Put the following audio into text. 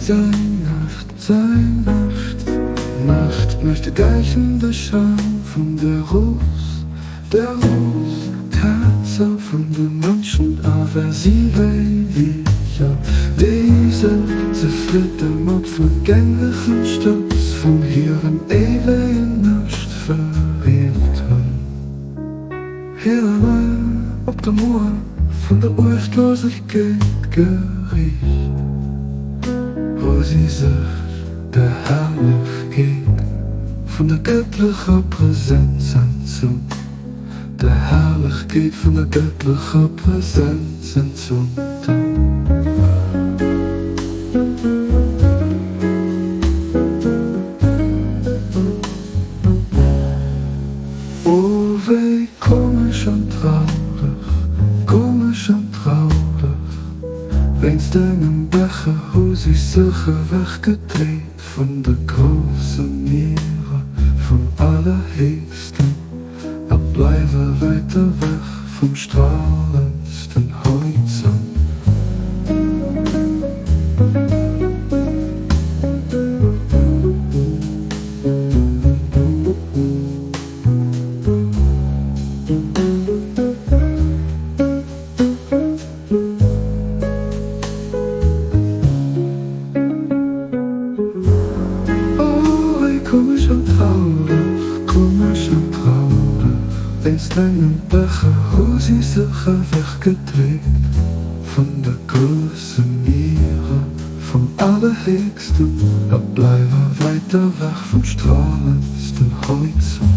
sei Nacht. Nacht möchte gleichende Scham von der Rose, Katze von den Menschen, aber sie will ich auf diese zerflittern und vergänglichen Stutz von ihren ewigen Nacht verwirrt haben. Hier einmal ob der Moor von der Urchtlosigkeit geriecht, wo sie sich der Herrlichkeit von der göttlichen Präsenz entzog. Der Herrlichkeit von der göttlichen Präsenz entzog. Oh, wie komisch und traurig, wenn's deinem Becher Haus ist sicher weggedreht von der großen Meere, von allerhöchsten. Bleibe weiter weg vom strahlendsten Horizont. Oh, wie komisch und traurig, wenn's deinen Becher Haus ist sicher weggedreht von der großen Meere, vom allerhöchsten. Bleibe weiter weg vom strahlendsten Horizont.